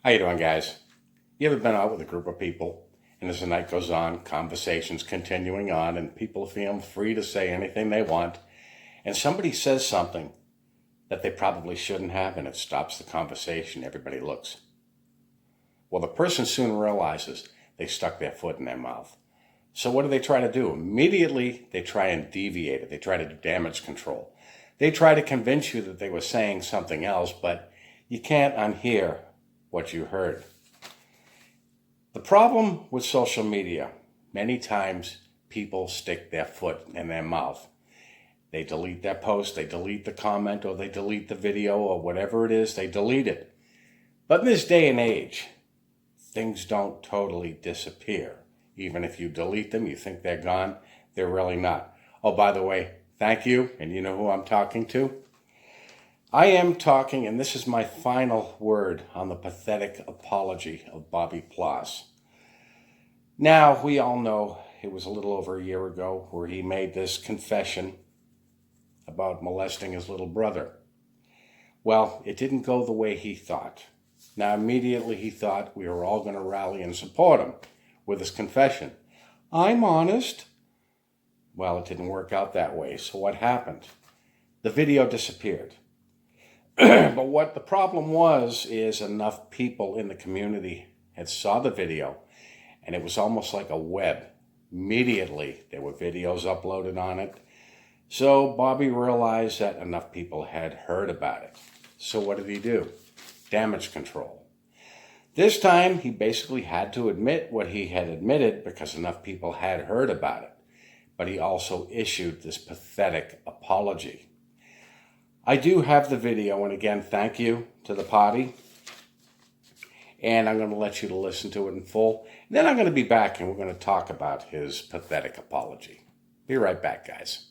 How you doing, guys? You ever been out with a group of people, and as the night goes on, conversations continuing on, and people feel free to say anything they want, and somebody says something that they probably shouldn't have, and it stops the conversation. Everybody looks. Well, the person soon realizes they stuck their foot in their mouth. So what do they try to do? Immediately, they try and deviate it. They try to do damage control. They try to convince you that they were saying something else, but you can't unhear what you heard. The problem with social media, many times people stick their foot in their mouth. They delete their post, they delete the comment, or they delete the video, or whatever it is, they delete it. But in this day and age, things don't totally disappear. Even if you delete them, you think they're gone, they're really not. Oh, by the way, thank you, and you know who I'm talking to? I am talking, and this is my final word on the pathetic apology of Bobby Ploss. Now, we all know it was a little over a year ago where he made this confession about molesting his little brother. Well, it didn't go the way he thought. Now, immediately he thought we were all going to rally and support him with his confession. I'm honest. Well, it didn't work out that way. So what happened? The video disappeared. But what the problem was is enough people in the community had saw the video, and it was almost like a web. Immediately, there were videos uploaded on it. So Bobby realized that enough people had heard about it. So what did he do? Damage control. This time, he basically had to admit what he had admitted because enough people had heard about it. But he also issued this pathetic apology. I do have the video, and again, thank you to the party. And I'm going to let you to listen to it in full. And then I'm going to be back, and we're going to talk about his pathetic apology. Be right back, guys.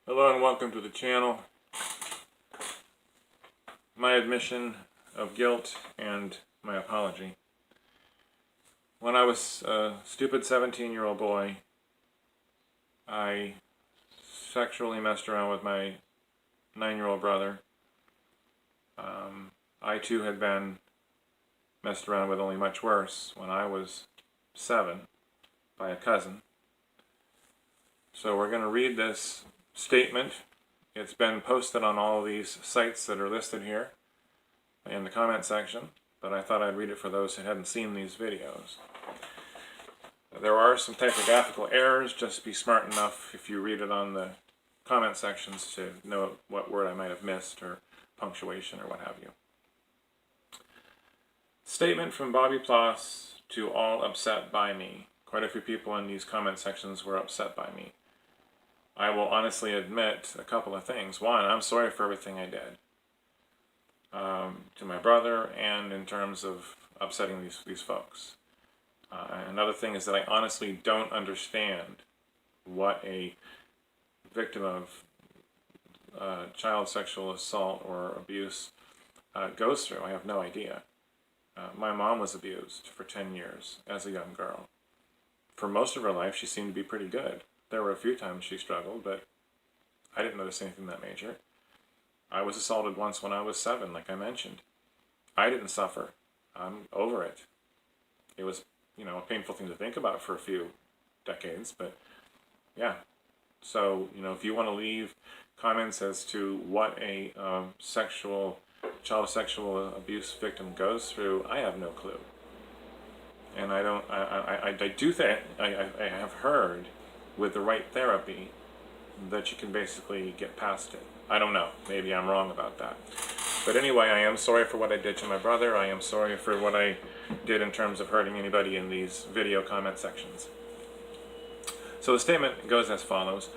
Hello and welcome to the channel. My admission of guilt and my apology. When I was a stupid 17-year-old boy, I sexually messed around with my 9-year-old brother. I too had been messed around with, only much worse, when I was 7 by a cousin. So we're going to read this statement. It's been posted on all of these sites that are listed here in the comment section, but I thought I'd read it for those who hadn't seen these videos. There are some typographical errors. Just be smart enough if you read it on the comment sections to know what word I might have missed, or punctuation, or what have you. Statement from Bobby Ploss to all upset by me. Quite a few people in these comment sections were upset by me. I will honestly admit a couple of things. One, I'm sorry for everything I did to my brother, and in terms of upsetting these folks. Another thing is that I honestly don't understand what a victim of child sexual assault or abuse goes through. I have no idea. My mom was abused for 10 years as a young girl. For most of her life, she seemed to be pretty good. There were a few times she struggled, but I didn't notice anything that major. I was assaulted once when I was 7, like I mentioned. I didn't suffer. I'm over it. It was, a painful thing to think about for a few decades, but yeah. So, if you want to leave comments as to what a child sexual abuse victim goes through, I have no clue. And I do think, I have heard, with the right therapy, that you can basically get past it. I don't know. Maybe I'm wrong about that. But anyway, I am sorry for what I did to my brother. I am sorry for what I did in terms of hurting anybody in these video comment sections. So the statement goes as follows.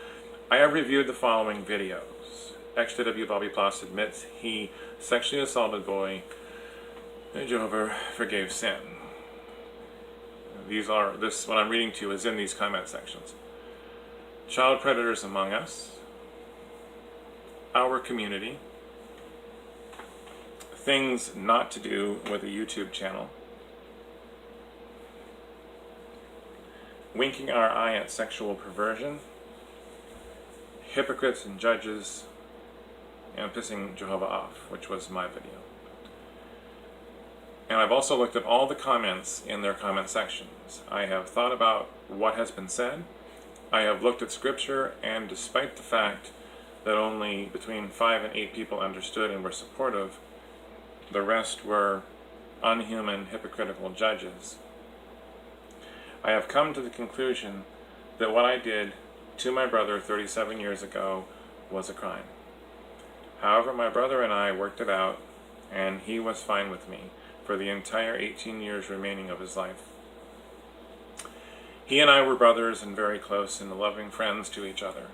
I have reviewed the following videos. XJW Bobby Ploss admits he sexually assaulted boy, and Jehovah forgave sin. What I'm reading to you is in these comment sections. child predators among us, our community, things not to do with a YouTube channel, winking our eye at sexual perversion, hypocrites and judges, and pissing Jehovah off, which was my video. And I've also looked at all the comments in their comment sections. I have thought about what has been said. I have looked at scripture, and despite the fact that only between 5 and 8 people understood and were supportive, the rest were unhuman, hypocritical judges. I have come to the conclusion that what I did to my brother 37 years ago was a crime. However, my brother and I worked it out, and he was fine with me for the entire 18 years remaining of his life. He and I were brothers and very close and loving friends to each other.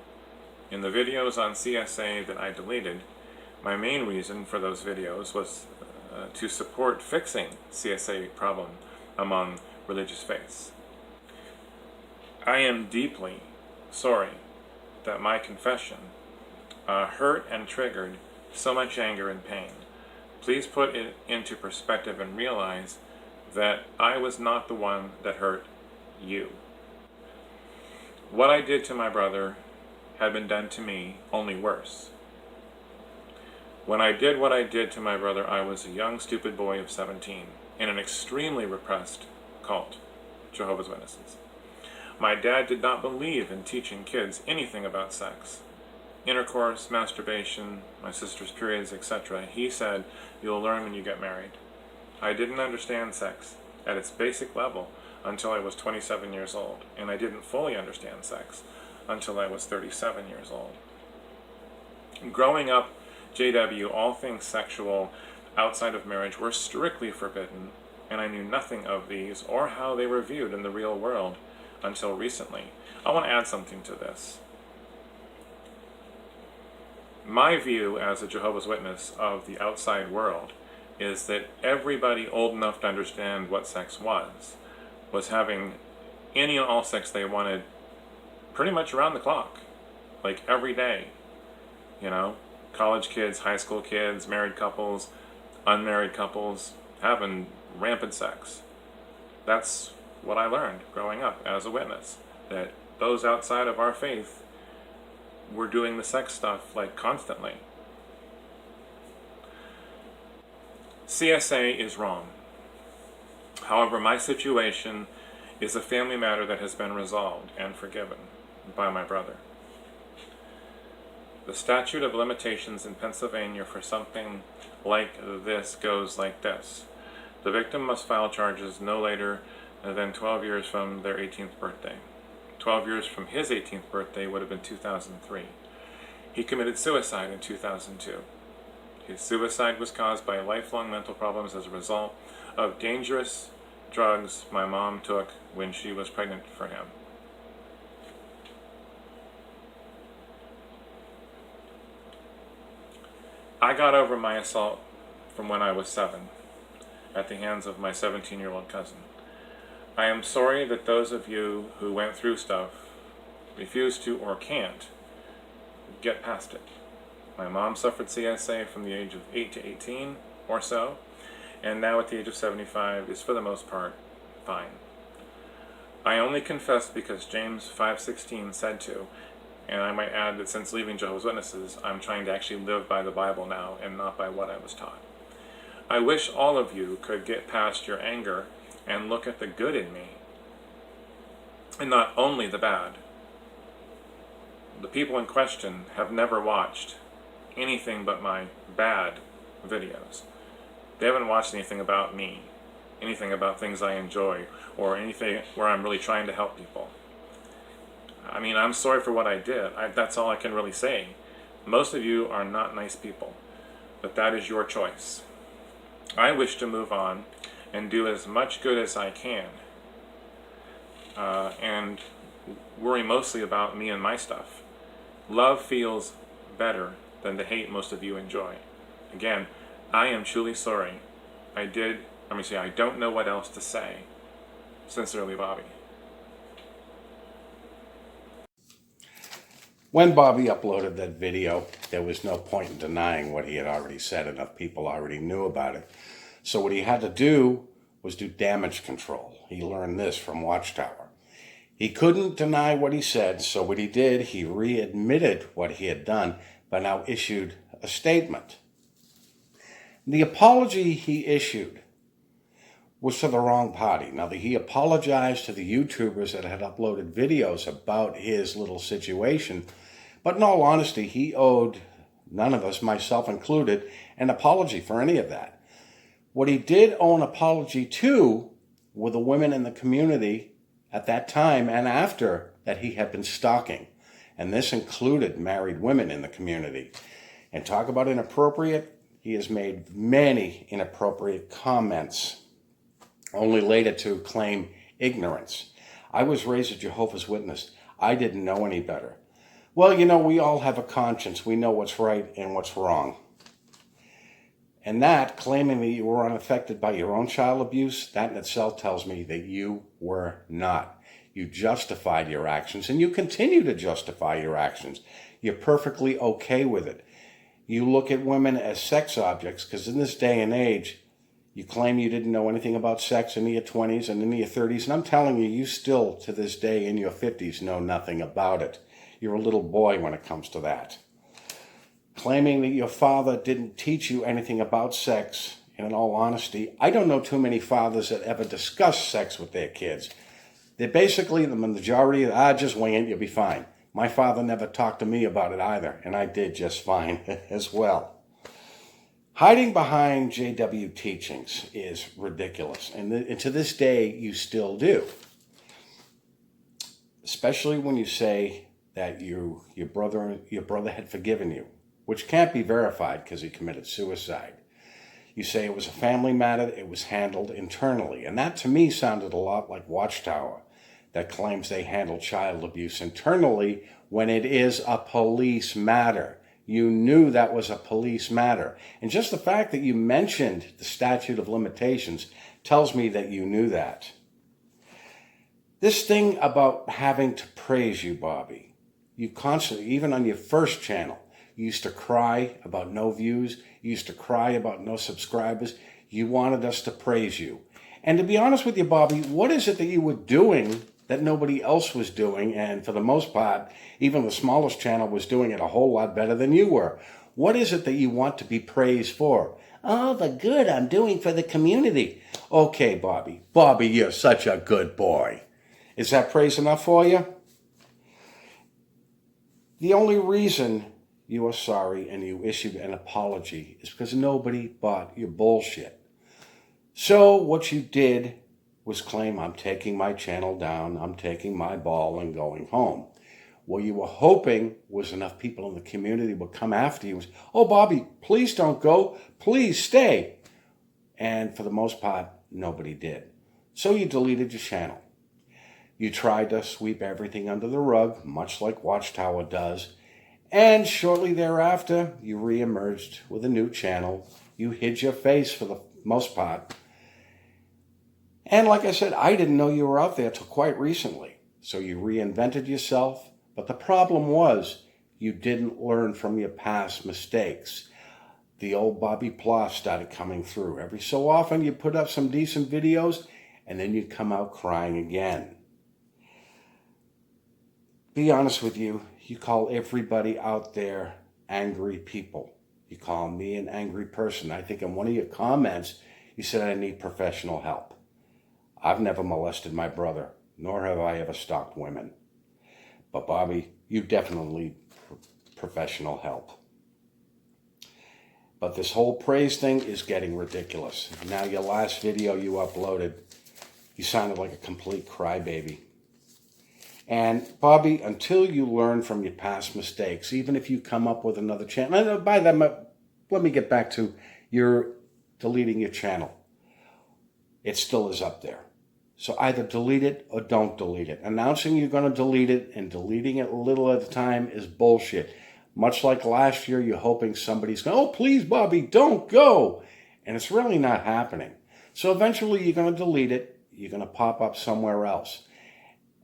In the videos on CSA that I deleted, my main reason for those videos was to support fixing CSA problem among religious faiths. I am deeply sorry that my confession hurt and triggered so much anger and pain. Please put it into perspective and realize that I was not the one that hurt you. What I did to my brother had been done to me, only worse. When I did what I did to my brother, I was a young, stupid boy of 17 in an extremely repressed cult, Jehovah's Witnesses. My dad did not believe in teaching kids anything about sex. Intercourse, masturbation, my sister's periods, etc. He said, you'll learn when you get married. I didn't understand sex at its basic level until I was 27 years old, and I didn't fully understand sex until I was 37 years old. Growing up, JW, all things sexual outside of marriage were strictly forbidden, and I knew nothing of these or how they were viewed in the real world until recently. I want to add something to this. My view as a Jehovah's Witness of the outside world is that everybody old enough to understand what sex was having any and all sex they wanted pretty much around the clock, like every day. You know, college kids, high school kids, married couples, unmarried couples, having rampant sex. That's what I learned growing up as a witness, that those outside of our faith were doing the sex stuff like constantly. CSA is wrong. However, my situation is a family matter that has been resolved and forgiven by my brother. The statute of limitations in Pennsylvania for something like this goes like this. The victim must file charges no later than 12 years from their 18th birthday. 12 years from his 18th birthday would have been 2003. He committed suicide in 2002. His suicide was caused by lifelong mental problems as a result of dangerous drugs my mom took when she was pregnant for him. I got over my assault from when I was 7 at the hands of my 17-year-old cousin. I am sorry that those of you who went through stuff refuse to or can't get past it. My mom suffered CSA from the age of 8 to 18 or so, and now at the age of 75 is for the most part fine. I only confessed because James 5:16 said to, and I might add that since leaving Jehovah's Witnesses, I'm trying to actually live by the Bible now and not by what I was taught. I wish all of you could get past your anger and look at the good in me, and not only the bad. The people in question have never watched anything but my bad videos. They haven't watched anything about me, anything about things I enjoy, or anything where I'm really trying to help people. I mean, I'm sorry for what I did. That's all I can really say. Most of you are not nice people, but that is your choice. I wish to move on and do as much good as I can, and worry mostly about me and my stuff. Love feels better than the hate most of you enjoy. Again, I am truly sorry. I don't know what else to say. Sincerely, Bobby. When Bobby uploaded that video, there was no point in denying what he had already said. Enough people already knew about it. So what he had to do was do damage control. He learned this from Watchtower. He couldn't deny what he said, so what he did, he readmitted what he had done, but now issued a statement. The apology he issued was to the wrong party. Now, he apologized to the YouTubers that had uploaded videos about his little situation, but in all honesty, he owed none of us, myself included, an apology for any of that. What he did owe an apology to were the women in the community at that time and after that he had been stalking. And this included married women in the community. And talk about inappropriate, he has made many inappropriate comments, only later to claim ignorance. I was raised a Jehovah's Witness. I didn't know any better. Well, we all have a conscience. We know what's right and what's wrong. And that, claiming that you were unaffected by your own child abuse, that in itself tells me that you were not. You justified your actions, and you continue to justify your actions. You're perfectly okay with it. You look at women as sex objects, because in this day and age, you claim you didn't know anything about sex in your 20s and in your 30s, and I'm telling you, you still, to this day, in your 50s, know nothing about it. You're a little boy when it comes to that. Claiming that your father didn't teach you anything about sex, and in all honesty, I don't know too many fathers that ever discuss sex with their kids. They're basically, the majority, just wing it, you'll be fine. My father never talked to me about it either, and I did just fine as well. Hiding behind JW teachings is ridiculous, and to this day, you still do. Especially when you say that your brother had forgiven you, which can't be verified because he committed suicide. You say it was a family matter, it was handled internally, and that to me sounded a lot like Watchtower, that claims they handle child abuse internally when it is a police matter. You knew that was a police matter. And just the fact that you mentioned the statute of limitations tells me that you knew that. This thing about having to praise you, Bobby, you constantly, even on your first channel, you used to cry about no views. You used to cry about no subscribers. You wanted us to praise you. And to be honest with you, Bobby, what is it that you were doing that nobody else was doing? And for the most part, even the smallest channel was doing it a whole lot better than you were. What is it that you want to be praised for? Oh, the good I'm doing for the community. Okay, Bobby. Bobby, you're such a good boy. Is that praise enough for you? The only reason you are sorry and you issued an apology is because nobody bought your bullshit. So what you did was claim, I'm taking my channel down, I'm taking my ball and going home. What you were hoping was enough people in the community would come after you and say, oh, Bobby, please don't go, please stay. And for the most part, nobody did. So you deleted your channel. You tried to sweep everything under the rug, much like Watchtower does. And shortly thereafter, you reemerged with a new channel. You hid your face for the most part. And like I said, I didn't know you were out there till quite recently. So you reinvented yourself. But the problem was you didn't learn from your past mistakes. The old Bobby Ploss started coming through. Every so often you put up some decent videos and then you'd come out crying again. Be honest with you, you call everybody out there angry people. You call me an angry person. I think in one of your comments, you said I need professional help. I've never molested my brother, nor have I ever stalked women. But Bobby, you definitely need professional help. But this whole praise thing is getting ridiculous. Now your last video you uploaded, you sounded like a complete crybaby. And Bobby, until you learn from your past mistakes, even if you come up with another channel, and by that, let me get back to your deleting your channel. It still is up there. So either delete it or don't delete it. Announcing you're going to delete it and deleting it a little at a time is bullshit. Much like last year, you're hoping somebody's going, oh, please, Bobby, don't go. And it's really not happening. So eventually you're going to delete it. You're going to pop up somewhere else.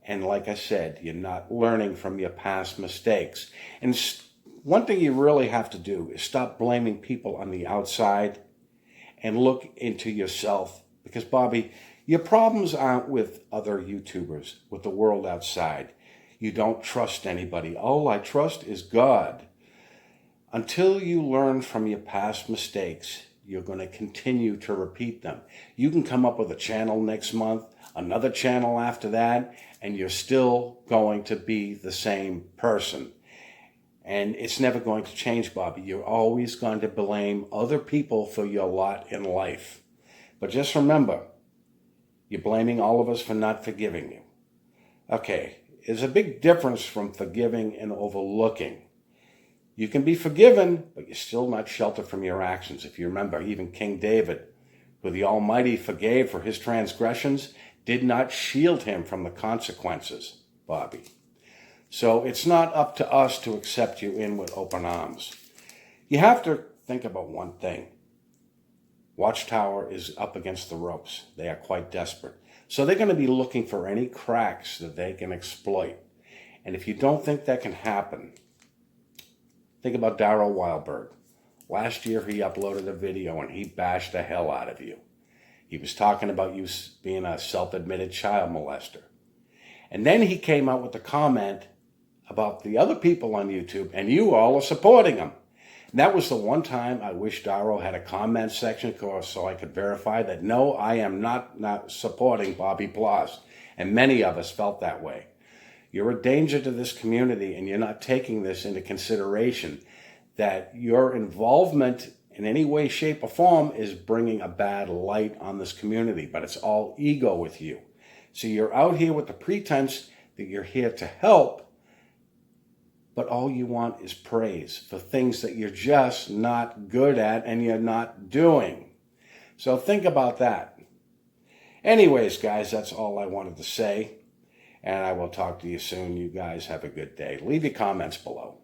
And like I said, you're not learning from your past mistakes. And one thing you really have to do is stop blaming people on the outside and look into yourself. Because, Bobby, your problems aren't with other YouTubers, with the world outside. You don't trust anybody. All I trust is God. Until you learn from your past mistakes, you're going to continue to repeat them. You can come up with a channel next month, another channel after that, and you're still going to be the same person. And it's never going to change, Bobby. You're always going to blame other people for your lot in life. But just remember, you're blaming all of us for not forgiving you. Okay, there's a big difference from forgiving and overlooking. You can be forgiven, but you're still not sheltered from your actions. If you remember, even King David, who the Almighty forgave for his transgressions, did not shield him from the consequences, Bobby. So it's not up to us to accept you in with open arms. You have to think about one thing. Watchtower is up against the ropes. They are quite desperate. So they're going to be looking for any cracks that they can exploit. And if you don't think that can happen, think about Darrell Wildberg. Last year he uploaded a video and he bashed the hell out of you. He was talking about you being a self-admitted child molester. And then he came out with a comment about the other people on YouTube, and you all are supporting him. And that was the one time I wish Darrell had a comment section so I could verify that, no, I am not supporting Bobby Ploss. And many of us felt that way. You're a danger to this community, and you're not taking this into consideration, that your involvement in any way, shape, or form is bringing a bad light on this community, but it's all ego with you. So you're out here with the pretense that you're here to help, but all you want is praise for things that you're just not good at and you're not doing. So think about that. Anyways, guys, that's all I wanted to say. And I will talk to you soon. You guys have a good day. Leave your comments below.